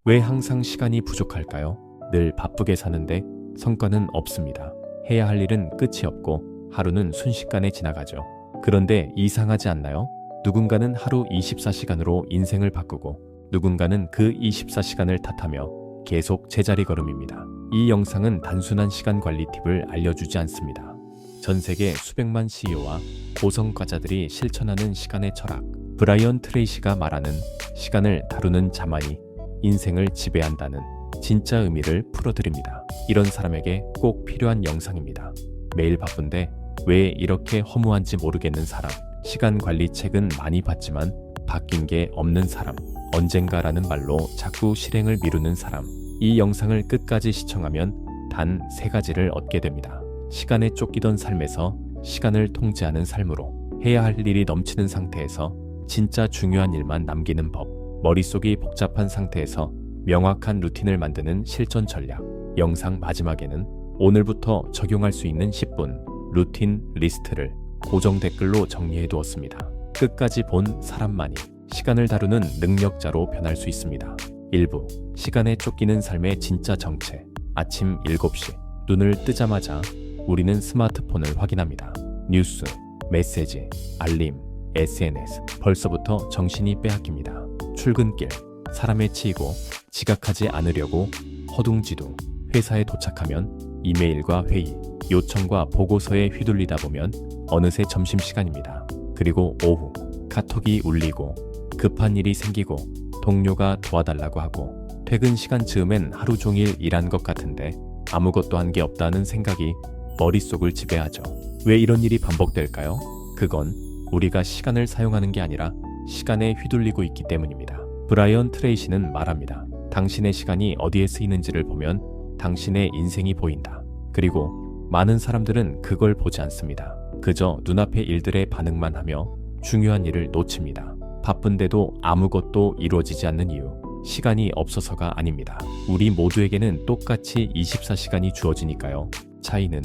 왜 항상 시간이 부족할까요? 늘 바쁘게 사는데 성과는 없습니다. 해야 할 일은 끝이 없고 하루는 순식간에 지나가죠. 그런데 이상하지 않나요? 누군가는 하루 24시간으로 인생을 바꾸고 누군가는 그 24시간을 탓하며 계속 제자리 걸음입니다. 이 영상은 단순한 시간 관리 팁을 알려주지 않습니다. 전 세계 수백만 CEO와 고성과자들이 실천하는 시간의 철학, 브라이언 트레이시가 말하는 시간을 다루는 자만이 인생을 지배한다는 진짜 의미를 풀어드립니다. 이런 사람에게 꼭 필요한 영상입니다. 매일 바쁜데 왜 이렇게 허무한지 모르겠는 사람, 시간 관리 책은 많이 봤지만 바뀐 게 없는 사람, 언젠가라는 말로 자꾸 실행을 미루는 사람. 이 영상을 끝까지 시청하면 단 3가지를 얻게 됩니다. 시간에 쫓기던 삶에서 시간을 통제하는 삶으로, 해야 할 일이 넘치는 상태에서 진짜 중요한 일만 남기는 법, 머릿속이 복잡한 상태에서 명확한 루틴을 만드는 실전 전략. 영상 마지막에는 오늘부터 적용할 수 있는 10분 루틴 리스트를 고정 댓글로 정리해 두었습니다. 끝까지 본 사람만이 시간을 다루는 능력자로 변할 수 있습니다. 1부, 시간에 쫓기는 삶의 진짜 정체. 아침 7시, 눈을 뜨자마자 우리는 스마트폰을 확인합니다. 뉴스, 메시지, 알림, SNS. 벌써부터 정신이 빼앗깁니다. 출근길, 사람에 치이고 지각하지 않으려고 허둥지둥. 회사에 도착하면 이메일과 회의, 요청과 보고서에 휘둘리다 보면 어느새 점심시간입니다. 그리고 오후, 카톡이 울리고 급한 일이 생기고 동료가 도와달라고 하고 퇴근 시간 즈음엔 하루 종일 일한 것 같은데 아무것도 한 게 없다는 생각이 머릿속을 지배하죠. 왜 이런 일이 반복될까요? 그건 우리가 시간을 사용하는 게 아니라 시간에 휘둘리고 있기 때문입니다. 브라이언 트레이시는 말합니다. 당신의 시간이 어디에 쓰이는지를 보면 당신의 인생이 보인다. 그리고 많은 사람들은 그걸 보지 않습니다. 그저 눈앞의 일들에 반응만 하며 중요한 일을 놓칩니다. 바쁜데도 아무것도 이루어지지 않는 이유, 시간이 없어서가 아닙니다. 우리 모두에게는 똑같이 24시간이 주어지니까요. 차이는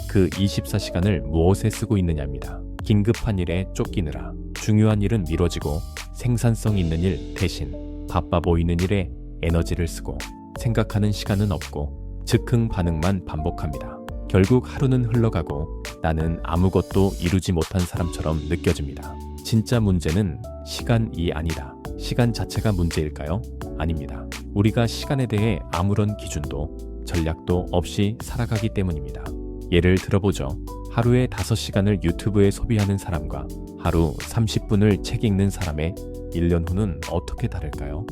그 24시간을 무엇에 쓰고 있느냐입니다. 긴급한 일에 쫓기느라 중요한 일은 미뤄지고 생산성 있는 일 대신 바빠 보이는 일에 에너지를 쓰고 생각하는 시간은 없고 즉흥 반응만 반복합니다. 결국 하루는 흘러가고 나는 아무것도 이루지 못한 사람처럼 느껴집니다. 진짜 문제는 시간이 아니다. 시간 자체가 문제일까요? 아닙니다. 우리가 시간에 대해 아무런 기준도 전략도 없이 살아가기 때문입니다. 예를 들어보죠. 하루에 5시간을 유튜브에 소비하는 사람과 하루 30분을 책 읽는 사람의 1년 후는 어떻게 다를까요?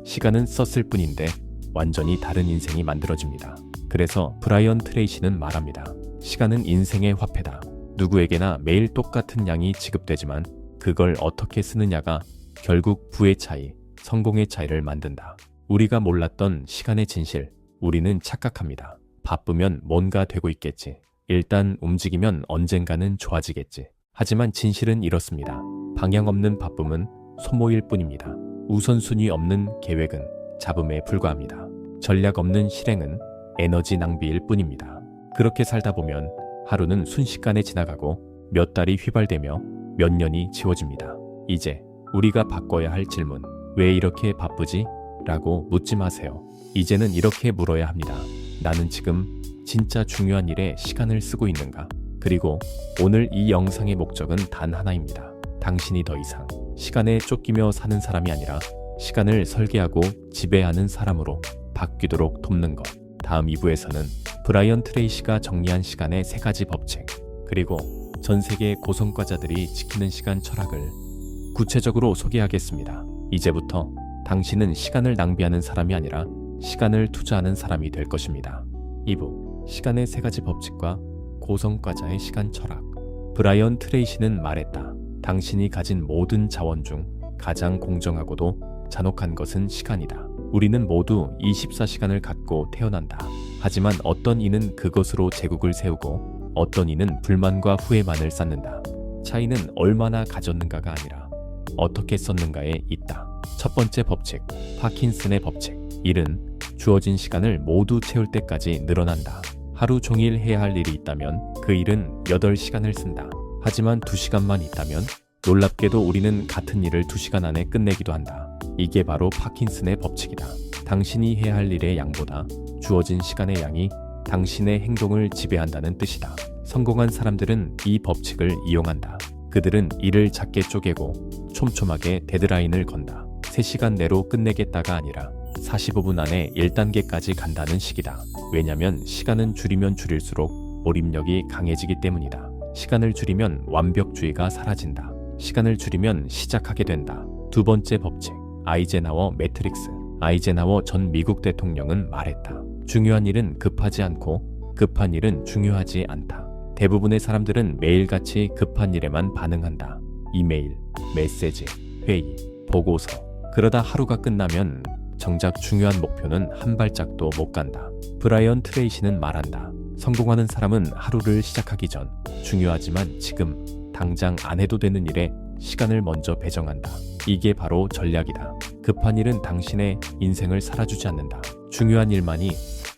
시간은 썼을 뿐인데 완전히 다른 인생이 만들어집니다. 그래서 브라이언 트레이시는 말합니다. 시간은 인생의 화폐다. 누구에게나 매일 똑같은 양이 지급되지만 그걸 어떻게 쓰느냐가 결국 부의 차이, 성공의 차이를 만든다. 우리가 몰랐던 시간의 진실, 우리는 착각합니다. 바쁘면 뭔가 되고 있겠지. 일단 움직이면 언젠가는 좋아지겠지. 하지만 진실은 이렇습니다. 방향 없는 바쁨은 소모일 뿐입니다. 우선순위 없는 계획은 잡음에 불과합니다. 전략 없는 실행은 에너지 낭비일 뿐입니다. 그렇게 살다 보면 하루는 순식간에 지나가고 몇 달이 휘발되며 몇 년이 지워집니다. 이제 우리가 바꿔야 할 질문, 왜 이렇게 바쁘지? 라고 묻지 마세요. 이제는 이렇게 물어야 합니다. 나는 지금 진짜 중요한 일에 시간을 쓰고 있는가? 그리고 오늘 이 영상의 목적은 단 하나입니다. 당신이 더 이상 시간에 쫓기며 사는 사람이 아니라 시간을 설계하고 지배하는 사람으로 바뀌도록 돕는 것. 다음 2부에서는 브라이언 트레이시가 정리한 시간의 3가지 법칙, 그리고 전 세계 고성과자들이 지키는 시간 철학을 구체적으로 소개하겠습니다. 이제부터 당신은 시간을 낭비하는 사람이 아니라 시간을 투자하는 사람이 될 것입니다. 2부, 시간의 3가지 법칙과 고성과자의 시간 철학. 브라이언 트레이시는 말했다. 당신이 가진 모든 자원 중 가장 공정하고도 잔혹한 것은 시간이다. 우리는 모두 24시간을 갖고 태어난다. 하지만 어떤 이는 그것으로 제국을 세우고 어떤 이는 불만과 후회만을 쌓는다. 차이는 얼마나 가졌는가가 아니라 어떻게 썼는가에 있다. 첫 번째 법칙, 파킨슨의 법칙. 일은 주어진 시간을 모두 채울 때까지 늘어난다. 하루 종일 해야 할 일이 있다면 그 일은 8시간을 쓴다. 하지만 2시간만 있다면 놀랍게도 우리는 같은 일을 2시간 안에 끝내기도 한다. 이게 바로 파킨슨의 법칙이다. 당신이 해야 할 일의 양보다 주어진 시간의 양이 당신의 행동을 지배한다는 뜻이다. 성공한 사람들은 이 법칙을 이용한다. 그들은 일을 작게 쪼개고 촘촘하게 데드라인을 건다. 3시간 내로 끝내겠다가 아니라 45분 안에 1단계까지 간다는 식이다. 왜냐면 시간은 줄이면 줄일수록 몰입력이 강해지기 때문이다. 시간을 줄이면 완벽주의가 사라진다. 시간을 줄이면 시작하게 된다. 두 번째 법칙, 아이젠하워 매트릭스. 아이젠하워 전 미국 대통령은 말했다. 중요한 일은 급하지 않고 급한 일은 중요하지 않다. 대부분의 사람들은 매일같이 급한 일에만 반응한다. 이메일, 메시지, 회의, 보고서. 그러다 하루가 끝나면 정작 중요한 목표는 한 발짝도 못 간다. 브라이언 트레이시는 말한다. 성공하는 사람은 하루를 시작하기 전 중요하지만 지금 당장 안 해도 되는 일에 시간을 먼저 배정한다. 이게 바로 전략이다. 급한 일은 당신의 인생을 살아주지 않는다. 중요한 일만이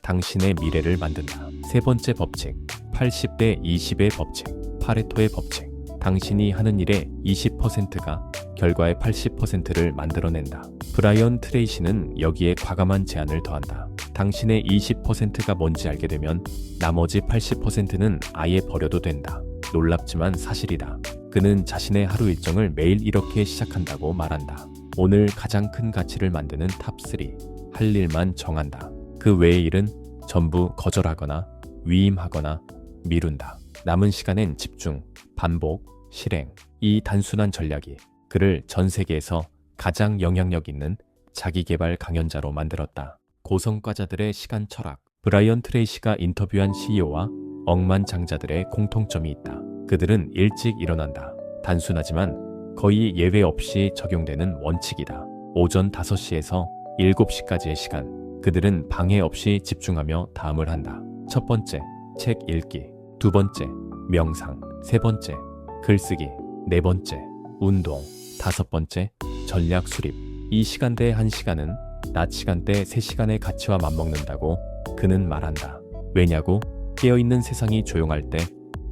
당신의 미래를 만든다. 세 번째 법칙, 80대 20의 법칙, 파레토의 법칙. 당신이 하는 일의 20%가 결과의 80%를 만들어낸다. 브라이언 트레이시는 여기에 과감한 제안을 더한다. 당신의 20%가 뭔지 알게 되면 나머지 80%는 아예 버려도 된다. 놀랍지만 사실이다. 그는 자신의 하루 일정을 매일 이렇게 시작한다고 말한다. 오늘 가장 큰 가치를 만드는 탑3. 할 일만 정한다. 그 외의 일은 전부 거절하거나 위임하거나 미룬다. 남은 시간엔 집중, 반복, 실행. 이 단순한 전략이 그를 전 세계에서 가장 영향력 있는 자기개발 강연자로 만들었다. 고성과자들의 시간 철학. 브라이언 트레이시가 인터뷰한 CEO와 억만장자들의 공통점이 있다. 그들은 일찍 일어난다. 단순하지만 거의 예외 없이 적용되는 원칙이다. 오전 5시에서 7시까지의 시간. 그들은 방해 없이 집중하며 다음을 한다. 첫 번째, 책 읽기. 두 번째, 명상. 세 번째, 글쓰기. 네 번째, 운동. 다섯 번째, 전략 수립. 이 시간대 1시간은 낮 시간대 3시간의 가치와 맞먹는다고 그는 말한다. 왜냐고? 깨어있는 세상이 조용할 때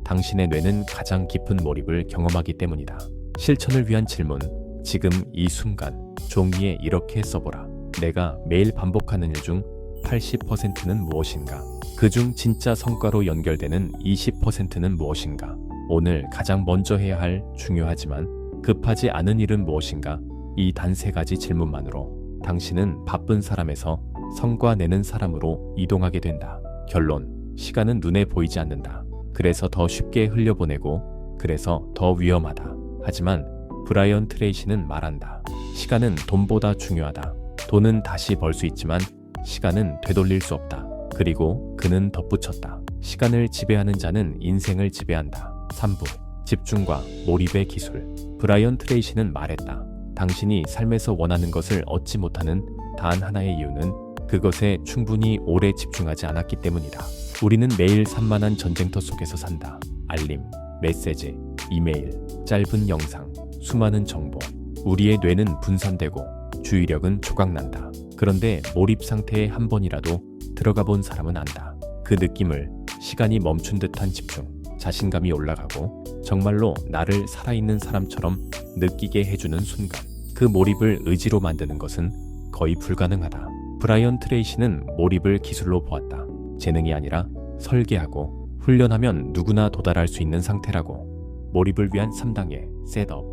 당신의 뇌는 가장 깊은 몰입을 경험하기 때문이다. 실천을 위한 질문. 지금 이 순간 종이에 이렇게 써보라. 내가 매일 반복하는 일 중 80%는 무엇인가? 그중 진짜 성과로 연결되는 20%는 무엇인가? 오늘 가장 먼저 해야 할 중요하지만 급하지 않은 일은 무엇인가? 이 단 3가지 질문만으로 당신은 바쁜 사람에서 성과 내는 사람으로 이동하게 된다. 결론. 시간은 눈에 보이지 않는다. 그래서 더 쉽게 흘려보내고 그래서 더 위험하다. 하지만 브라이언 트레이시는 말한다. 시간은 돈보다 중요하다. 돈은 다시 벌 수 있지만 시간은 되돌릴 수 없다. 그리고 그는 덧붙였다. 시간을 지배하는 자는 인생을 지배한다. 3부. 집중과 몰입의 기술. 브라이언 트레이시는 말했다. 당신이 삶에서 원하는 것을 얻지 못하는 단 하나의 이유는 그것에 충분히 오래 집중하지 않았기 때문이다. 우리는 매일 산만한 전쟁터 속에서 산다. 알림, 메시지, 이메일, 짧은 영상, 수많은 정보. 우리의 뇌는 분산되고 주의력은 조각난다. 그런데 몰입 상태에 한 번이라도 들어가 본 사람은 안다. 그 느낌을. 시간이 멈춘 듯한 집중, 자신감이 올라가고 정말로 나를 살아있는 사람처럼 느끼게 해주는 순간. 그 몰입을 의지로 만드는 것은 거의 불가능하다. 브라이언 트레이시는 몰입을 기술로 보았다. 재능이 아니라 설계하고 훈련하면 누구나 도달할 수 있는 상태라고. 몰입을 위한 3단계 셋업.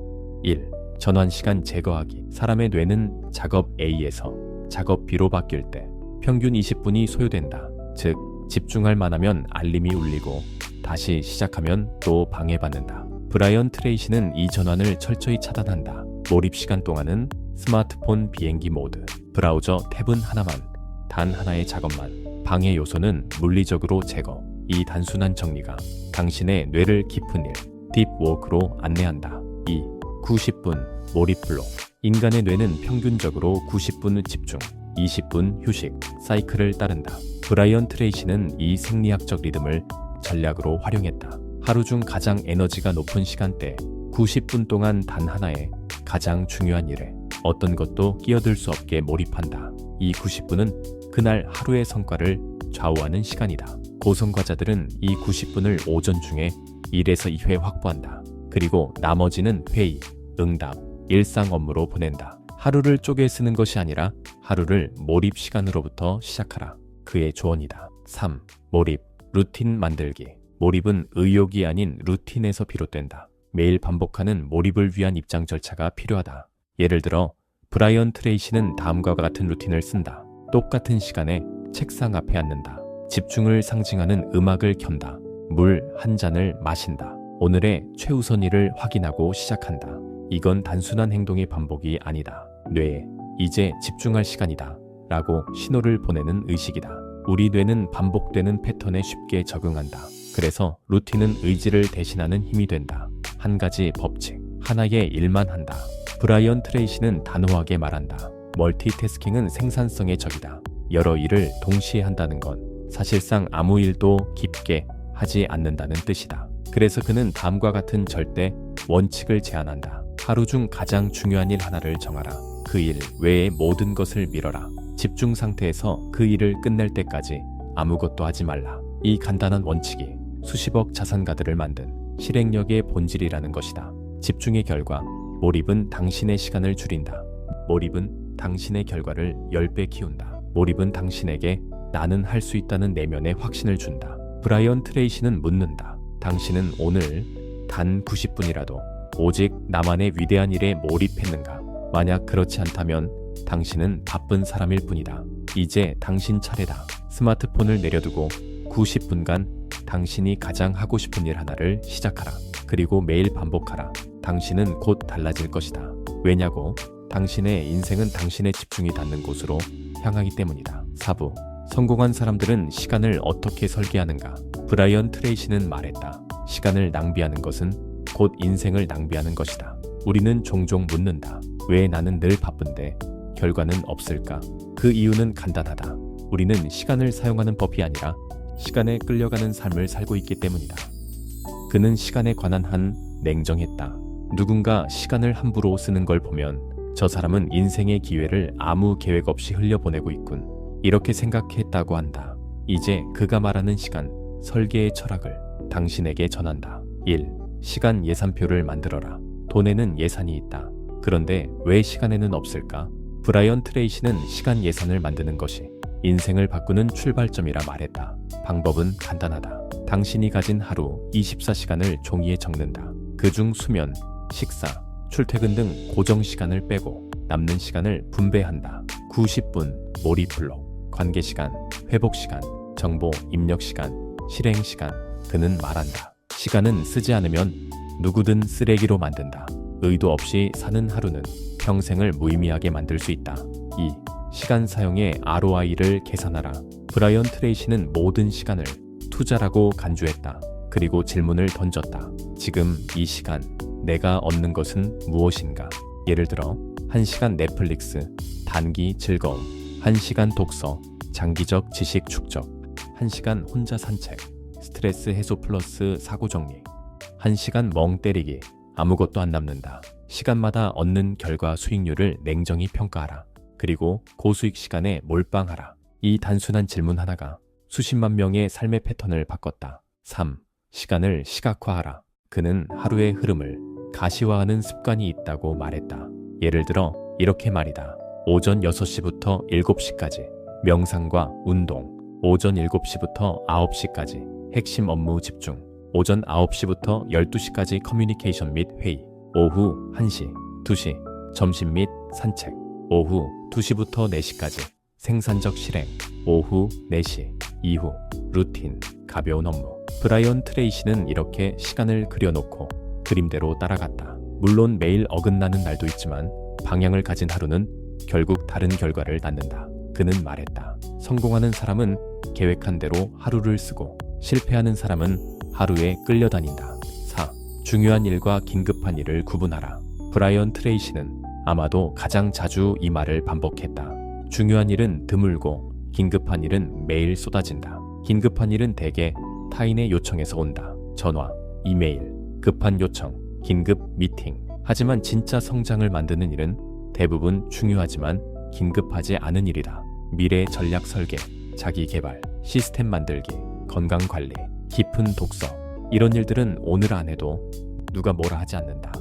1. 전환시간 제거하기. 사람의 뇌는 작업 A에서 작업 B로 바뀔 때 평균 20분이 소요된다. 즉, 집중할 만하면 알림이 울리고 다시 시작하면 또 방해받는다. 브라이언 트레이시는 이 전환을 철저히 차단한다. 몰입 시간 동안은 스마트폰 비행기 모드, 브라우저 탭은 하나만, 단 하나의 작업만. 방해 요소는 물리적으로 제거. 이 단순한 정리가 당신의 뇌를 깊은 일, 딥워크로 안내한다. 2. 90분 몰입 블록. 인간의 뇌는 평균적으로 90분 집중, 20분 휴식 사이클을 따른다. 브라이언 트레이시는 이 생리학적 리듬을 전략으로 활용했다. 하루 중 가장 에너지가 높은 시간대 90분 동안 단 하나의 가장 중요한 일에 어떤 것도 끼어들 수 없게 몰입한다. 이 90분은 그날 하루의 성과를 좌우하는 시간이다. 고성과자들은 이 90분을 오전 중에 1에서 2회 확보한다. 그리고 나머지는 회의, 응답, 일상 업무로 보낸다. 하루를 쪼개 쓰는 것이 아니라 하루를 몰입 시간으로부터 시작하라. 그의 조언이다. 3. 몰입, 루틴 만들기. 몰입은 의욕이 아닌 루틴에서 비롯된다. 매일 반복하는 몰입을 위한 입장 절차가 필요하다. 예를 들어 브라이언 트레이시는 다음과 같은 루틴을 쓴다. 똑같은 시간에 책상 앞에 앉는다. 집중을 상징하는 음악을 켠다. 물 한 잔을 마신다. 오늘의 최우선 일을 확인하고 시작한다. 이건 단순한 행동의 반복이 아니다. 뇌에 이제 집중할 시간이다 라고 신호를 보내는 의식이다. 우리 뇌는 반복되는 패턴에 쉽게 적응한다. 그래서 루틴은 의지를 대신하는 힘이 된다. 한 가지 법칙, 하나의 일만 한다. 브라이언 트레이시는 단호하게 말한다. 멀티태스킹은 생산성의 적이다. 여러 일을 동시에 한다는 건 사실상 아무 일도 깊게 하지 않는다는 뜻이다. 그래서 그는 다음과 같은 절대 원칙을 제안한다. 하루 중 가장 중요한 일 하나를 정하라. 그 일 외의 모든 것을 미뤄라. 집중 상태에서 그 일을 끝낼 때까지 아무것도 하지 말라. 이 간단한 원칙이 수십억 자산가들을 만든 실행력의 본질이라는 것이다. 집중의 결과, 몰입은 당신의 시간을 줄인다. 몰입은 당신의 결과를 10배 키운다. 몰입은 당신에게 나는 할 수 있다는 내면의 확신을 준다. 브라이언 트레이시는 묻는다. 당신은 오늘 단 90분이라도 오직 나만의 위대한 일에 몰입했는가? 만약 그렇지 않다면 당신은 바쁜 사람일 뿐이다. 이제 당신 차례다. 스마트폰을 내려두고 90분간 당신이 가장 하고 싶은 일 하나를 시작하라. 그리고 매일 반복하라. 당신은 곧 달라질 것이다. 왜냐고? 당신의 인생은 당신의 집중이 닿는 곳으로 향하기 때문이다. 4부. 성공한 사람들은 시간을 어떻게 설계하는가? 브라이언 트레이시는 말했다. 시간을 낭비하는 것은 곧 인생을 낭비하는 것이다. 우리는 종종 묻는다. 왜 나는 늘 바쁜데 결과는 없을까? 그 이유는 간단하다. 우리는 시간을 사용하는 법이 아니라 시간에 끌려가는 삶을 살고 있기 때문이다. 그는 시간에 관한 한 냉정했다. 누군가 시간을 함부로 쓰는 걸 보면 저 사람은 인생의 기회를 아무 계획 없이 흘려보내고 있군. 이렇게 생각했다고 한다. 이제 그가 말하는 시간, 설계의 철학을 당신에게 전한다. 1. 시간 예산표를 만들어라. 돈에는 예산이 있다. 그런데 왜 시간에는 없을까? 브라이언 트레이시는 시간 예산을 만드는 것이 인생을 바꾸는 출발점이라 말했다. 방법은 간단하다. 당신이 가진 하루 24시간을 종이에 적는다. 그중 수면, 식사, 출퇴근 등 고정 시간을 빼고 남는 시간을 분배한다. 90분 몰입 블록, 관계 시간, 회복 시간, 정보 입력 시간, 실행 시간. 그는 말한다. 시간은 쓰지 않으면 누구든 쓰레기로 만든다. 의도 없이 사는 하루는 평생을 무의미하게 만들 수 있다. 2. 시간 사용의 ROI를 계산하라. 브라이언 트레이시는 모든 시간을 투자라고 간주했다. 그리고 질문을 던졌다. 지금 이 시간 내가 얻는 것은 무엇인가? 예를 들어 1시간 넷플릭스, 단기 즐거움, 1시간 독서, 장기적 지식 축적, 1시간 혼자 산책, 스트레스 해소 플러스 사고 정리, 1시간 멍 때리기, 아무것도 안 남는다. 시간마다 얻는 결과 수익률을 냉정히 평가하라. 그리고 고수익 시간에 몰빵하라. 이 단순한 질문 하나가 수십만 명의 삶의 패턴을 바꿨다. 3. 시간을 시각화하라. 그는 하루의 흐름을 가시화하는 습관이 있다고 말했다. 예를 들어 이렇게 말이다. 오전 6시부터 7시까지 명상과 운동, 오전 7시부터 9시까지 핵심 업무 집중, 오전 9시부터 12시까지 커뮤니케이션 및 회의, 오후 1시, 2시, 점심 및 산책, 오후 2시부터 4시까지 생산적 실행, 오후 4시 이후 루틴, 가벼운 업무. 브라이언 트레이시는 이렇게 시간을 그려놓고 그림대로 따라갔다. 물론 매일 어긋나는 날도 있지만 방향을 가진 하루는 결국 다른 결과를 낳는다. 그는 말했다. 성공하는 사람은 계획한 대로 하루를 쓰고 실패하는 사람은 하루에 끌려다닌다. 4. 중요한 일과 긴급한 일을 구분하라. 브라이언 트레이시는 아마도 가장 자주 이 말을 반복했다. 중요한 일은 드물고 긴급한 일은 매일 쏟아진다. 긴급한 일은 대개 타인의 요청에서 온다. 전화, 이메일, 급한 요청, 긴급 미팅. 하지만 진짜 성장을 만드는 일은 대부분 중요하지만 긴급하지 않은 일이다. 미래 전략 설계, 자기 개발, 시스템 만들기, 건강 관리, 깊은 독서. 이런 일들은 오늘 안 해도 누가 뭐라 하지 않는다.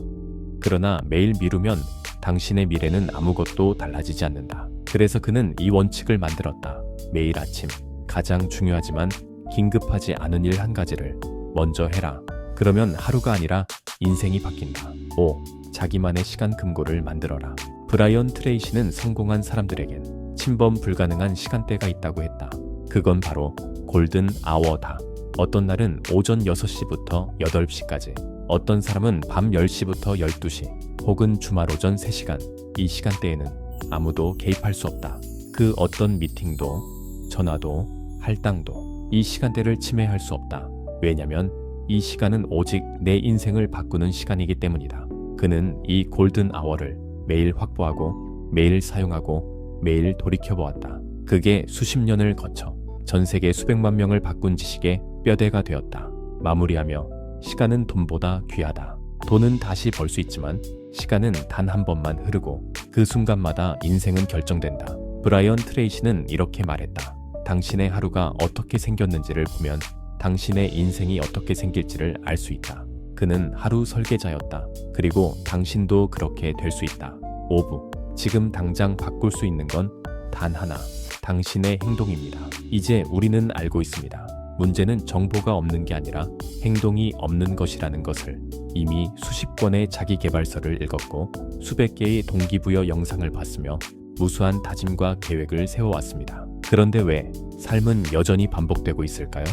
그러나 매일 미루면 당신의 미래는 아무것도 달라지지 않는다. 그래서 그는 이 원칙을 만들었다. 매일 아침 가장 중요하지만 긴급하지 않은 일 한 가지를 먼저 해라. 그러면 하루가 아니라 인생이 바뀐다. 5. 자기만의 시간 금고를 만들어라. 브라이언 트레이시는 성공한 사람들에겐 침범 불가능한 시간대가 있다고 했다. 그건 바로 골든 아워다. 어떤 날은 오전 6시부터 8시까지, 어떤 사람은 밤 10시부터 12시, 혹은 주말 오전 3시간. 이 시간대에는 아무도 개입할 수 없다. 그 어떤 미팅도, 전화도, 할당도 이 시간대를 침해할 수 없다. 왜냐면 이 시간은 오직 내 인생을 바꾸는 시간이기 때문이다. 그는 이 골든 아워를 매일 확보하고 매일 사용하고 매일 돌이켜보았다. 그게 수십 년을 거쳐 전 세계 수백만 명을 바꾼 지식의 뼈대가 되었다. 마무리하며 시간은 돈보다 귀하다. 돈은 다시 벌 수 있지만 시간은 단 한 번만 흐르고 그 순간마다 인생은 결정된다. 브라이언 트레이시는 이렇게 말했다. 당신의 하루가 어떻게 생겼는지를 보면 당신의 인생이 어떻게 생길지를 알 수 있다. 그는 하루 설계자였다. 그리고 당신도 그렇게 될 수 있다. 5부. 지금 당장 바꿀 수 있는 건 단 하나. 당신의 행동입니다. 이제 우리는 알고 있습니다. 문제는 정보가 없는 게 아니라 행동이 없는 것이라는 것을. 이미 수십 권의 자기계발서를 읽었고 수백 개의 동기부여 영상을 봤으며 무수한 다짐과 계획을 세워왔습니다. 그런데 왜 삶은 여전히 반복되고 있을까요?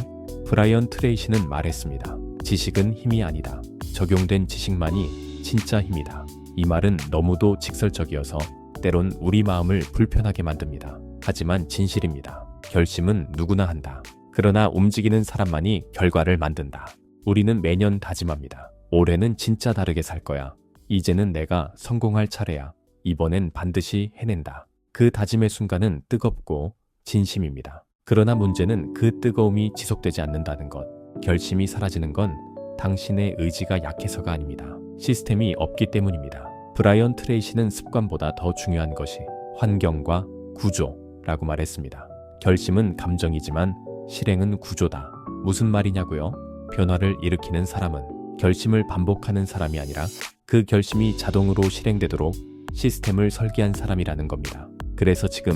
브라이언 트레이시는 말했습니다. 지식은 힘이 아니다. 적용된 지식만이 진짜 힘이다. 이 말은 너무도 직설적이어서 때론 우리 마음을 불편하게 만듭니다. 하지만 진실입니다. 결심은 누구나 한다. 그러나 움직이는 사람만이 결과를 만든다. 우리는 매년 다짐합니다. 올해는 진짜 다르게 살 거야. 이제는 내가 성공할 차례야. 이번엔 반드시 해낸다. 그 다짐의 순간은 뜨겁고 진심입니다. 그러나 문제는 그 뜨거움이 지속되지 않는다는 것. 결심이 사라지는 건 당신의 의지가 약해서가 아닙니다. 시스템이 없기 때문입니다. 브라이언 트레이시는 습관보다 더 중요한 것이 환경과 구조라고 말했습니다. 결심은 감정이지만 실행은 구조다. 무슨 말이냐고요? 변화를 일으키는 사람은 결심을 반복하는 사람이 아니라 그 결심이 자동으로 실행되도록 시스템을 설계한 사람이라는 겁니다. 그래서 지금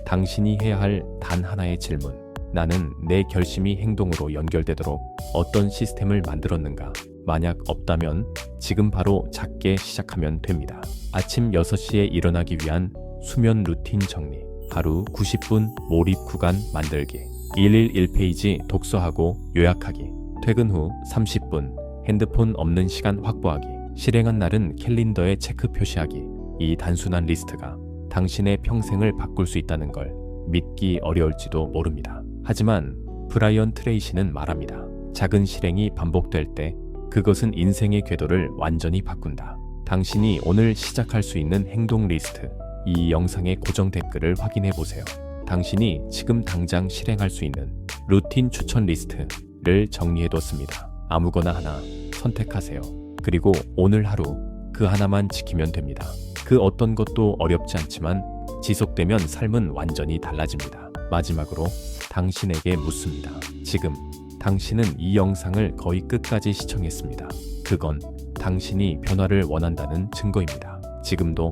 당신이 해야 할 단 하나의 질문. 나는 내 결심이 행동으로 연결되도록 어떤 시스템을 만들었는가? 만약 없다면 지금 바로 작게 시작하면 됩니다. 아침 6시에 일어나기 위한 수면 루틴 정리. 하루 90분 몰입 구간 만들기. 111페이지 독서하고 요약하기. 퇴근 후 30분 핸드폰 없는 시간 확보하기. 실행한 날은 캘린더에 체크 표시하기. 이 단순한 리스트가 당신의 평생을 바꿀 수 있다는 걸 믿기 어려울지도 모릅니다. 하지만 브라이언 트레이시는 말합니다. 작은 실행이 반복될 때 그것은 인생의 궤도를 완전히 바꾼다. 당신이 오늘 시작할 수 있는 행동 리스트. 이 영상의 고정 댓글을 확인해 보세요. 당신이 지금 당장 실행할 수 있는 루틴 추천 리스트를 정리해뒀습니다. 아무거나 하나 선택하세요. 그리고 오늘 하루 그 하나만 지키면 됩니다. 그 어떤 것도 어렵지 않지만 지속되면 삶은 완전히 달라집니다. 마지막으로 당신에게 묻습니다. 지금 당신은 이 영상을 거의 끝까지 시청했습니다. 그건 당신이 변화를 원한다는 증거입니다. 지금도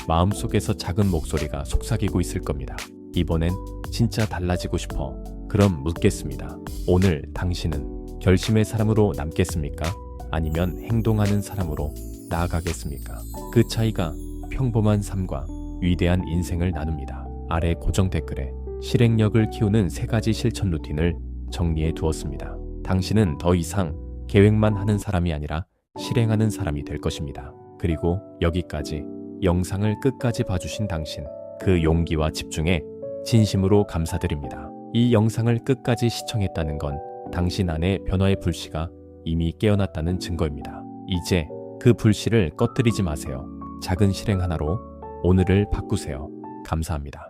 마음속에서 작은 목소리가 속삭이고 있을 겁니다. 이번엔 진짜 달라지고 싶어. 그럼 묻겠습니다. 오늘 당신은 결심의 사람으로 남겠습니까? 아니면 행동하는 사람으로 나아가겠습니까? 그 차이가 평범한 삶과 위대한 인생을 나눕니다. 아래 고정 댓글에 실행력을 키우는 3가지 실천 루틴을 정리해 두었습니다. 당신은 더 이상 계획만 하는 사람이 아니라 실행하는 사람이 될 것입니다. 그리고 여기까지 영상을 끝까지 봐주신 당신, 그 용기와 집중에 진심으로 감사드립니다. 이 영상을 끝까지 시청했다는 건 당신 안의 변화의 불씨가 이미 깨어났다는 증거입니다. 이제 그 불씨를 꺼뜨리지 마세요. 작은 실행 하나로 오늘을 바꾸세요. 감사합니다.